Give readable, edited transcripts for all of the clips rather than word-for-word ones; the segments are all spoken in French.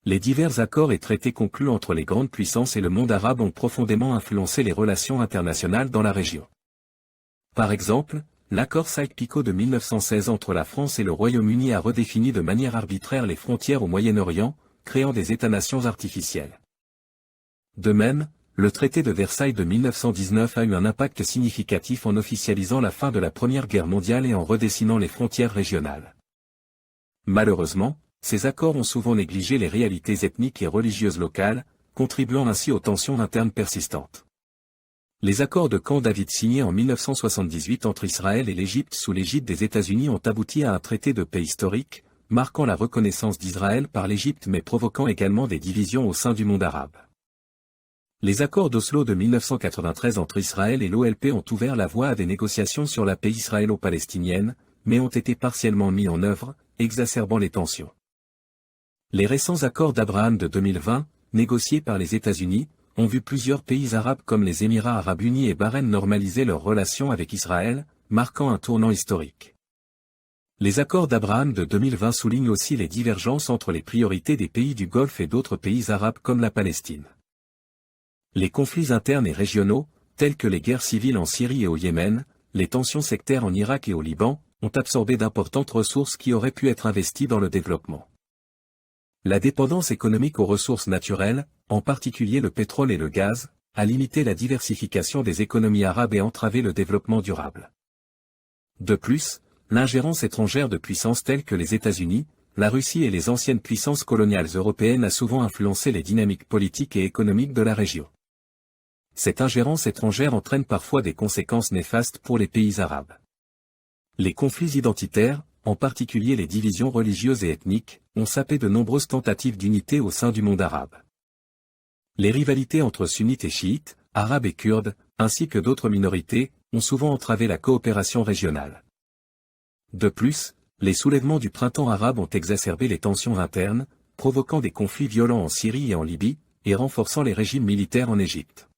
Les divers accords et traités conclus entre les grandes puissances et le monde arabe ont profondément influencé les relations internationales dans la région. Par exemple, l'accord Sykes-Picot de 1916 entre la France et le Royaume-Uni a redéfini de manière arbitraire les frontières au Moyen-Orient, créant des États-nations artificiels. De même, le traité de Versailles de 1919 a eu un impact significatif en officialisant la fin de la Première Guerre mondiale et en redessinant les frontières régionales. Malheureusement, ces accords ont souvent négligé les réalités ethniques et religieuses locales, contribuant ainsi aux tensions internes persistantes. Les accords de Camp David signés en 1978 entre Israël et l'Égypte sous l'égide des États-Unis ont abouti à un traité de paix historique, marquant la reconnaissance d'Israël par l'Égypte mais provoquant également des divisions au sein du monde arabe. Les accords d'Oslo de 1993 entre Israël et l'OLP ont ouvert la voie à des négociations sur la paix israélo-palestinienne, mais ont été partiellement mis en œuvre, exacerbant les tensions. Les récents accords d'Abraham de 2020, négociés par les États-Unis, ont vu plusieurs pays arabes comme les Émirats arabes unis et Bahreïn normaliser leurs relations avec Israël, marquant un tournant historique. Les accords d'Abraham de 2020 soulignent aussi les divergences entre les priorités des pays du Golfe et d'autres pays arabes comme la Palestine. Les conflits internes et régionaux, tels que les guerres civiles en Syrie et au Yémen, les tensions sectaires en Irak et au Liban, ont absorbé d'importantes ressources qui auraient pu être investies dans le développement. La dépendance économique aux ressources naturelles, en particulier le pétrole et le gaz, a limité la diversification des économies arabes et entravé le développement durable. De plus, l'ingérence étrangère de puissances telles que les États-Unis, la Russie et les anciennes puissances coloniales européennes a souvent influencé les dynamiques politiques et économiques de la région. Cette ingérence étrangère entraîne parfois des conséquences néfastes pour les pays arabes. Les conflits identitaires, en particulier les divisions religieuses et ethniques, ont sapé de nombreuses tentatives d'unité au sein du monde arabe. Les rivalités entre sunnites et chiites, arabes et kurdes, ainsi que d'autres minorités, ont souvent entravé la coopération régionale. De plus, les soulèvements du printemps arabe ont exacerbé les tensions internes, provoquant des conflits violents en Syrie et en Libye, et renforçant les régimes militaires en Égypte.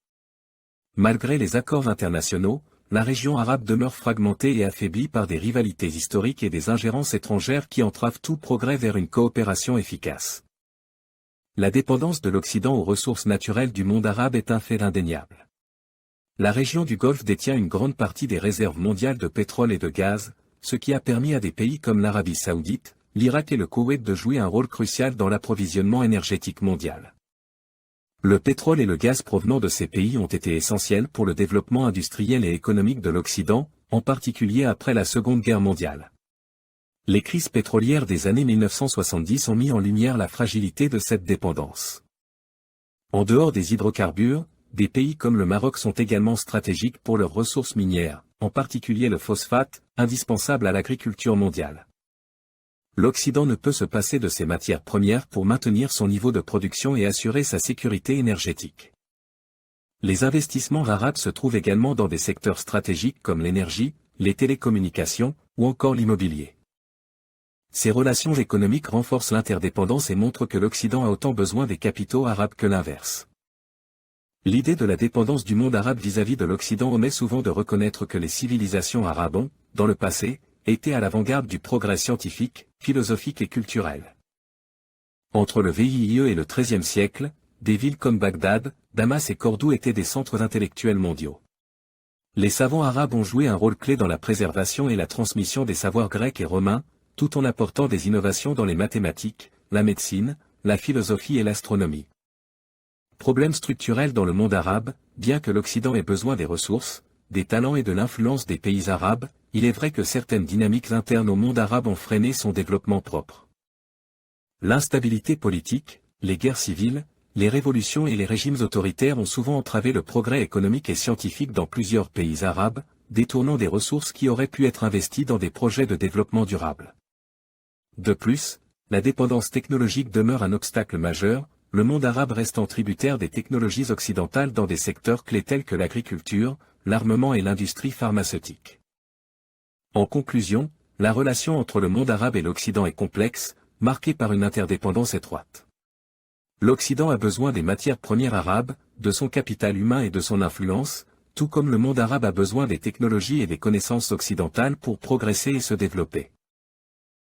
Malgré les accords internationaux, la région arabe demeure fragmentée et affaiblie par des rivalités historiques et des ingérences étrangères qui entravent tout progrès vers une coopération efficace. La dépendance de l'Occident aux ressources naturelles du monde arabe est un fait indéniable. La région du Golfe détient une grande partie des réserves mondiales de pétrole et de gaz, ce qui a permis à des pays comme l'Arabie saoudite, l'Irak et le Koweït de jouer un rôle crucial dans l'approvisionnement énergétique mondial. Le pétrole et le gaz provenant de ces pays ont été essentiels pour le développement industriel et économique de l'Occident, en particulier après la Seconde Guerre mondiale. Les crises pétrolières des années 1970 ont mis en lumière la fragilité de cette dépendance. En dehors des hydrocarbures, des pays comme le Maroc sont également stratégiques pour leurs ressources minières, en particulier le phosphate, indispensable à l'agriculture mondiale. L'Occident ne peut se passer de ces matières premières pour maintenir son niveau de production et assurer sa sécurité énergétique. Les investissements arabes se trouvent également dans des secteurs stratégiques comme l'énergie, les télécommunications, ou encore l'immobilier. Ces relations économiques renforcent l'interdépendance et montrent que l'Occident a autant besoin des capitaux arabes que l'inverse. L'idée de la dépendance du monde arabe vis-à-vis de l'Occident omet souvent de reconnaître que les civilisations arabes ont, dans le passé, été à l'avant-garde du progrès scientifique, philosophique et culturel. Entre le VIIe et le XIIIe siècle, des villes comme Bagdad, Damas et Cordoue étaient des centres intellectuels mondiaux. Les savants arabes ont joué un rôle clé dans la préservation et la transmission des savoirs grecs et romains, tout en apportant des innovations dans les mathématiques, la médecine, la philosophie et l'astronomie. Problème structurel dans le monde arabe, bien que l'Occident ait besoin des ressources, des talents et de l'influence des pays arabes, il est vrai que certaines dynamiques internes au monde arabe ont freiné son développement propre. L'instabilité politique, les guerres civiles, les révolutions et les régimes autoritaires ont souvent entravé le progrès économique et scientifique dans plusieurs pays arabes, détournant des ressources qui auraient pu être investies dans des projets de développement durable. De plus, la dépendance technologique demeure un obstacle majeur, le monde arabe restant tributaire des technologies occidentales dans des secteurs clés tels que l'agriculture, l'armement et l'industrie pharmaceutique. En conclusion, la relation entre le monde arabe et l'Occident est complexe, marquée par une interdépendance étroite. L'Occident a besoin des matières premières arabes, de son capital humain et de son influence, tout comme le monde arabe a besoin des technologies et des connaissances occidentales pour progresser et se développer.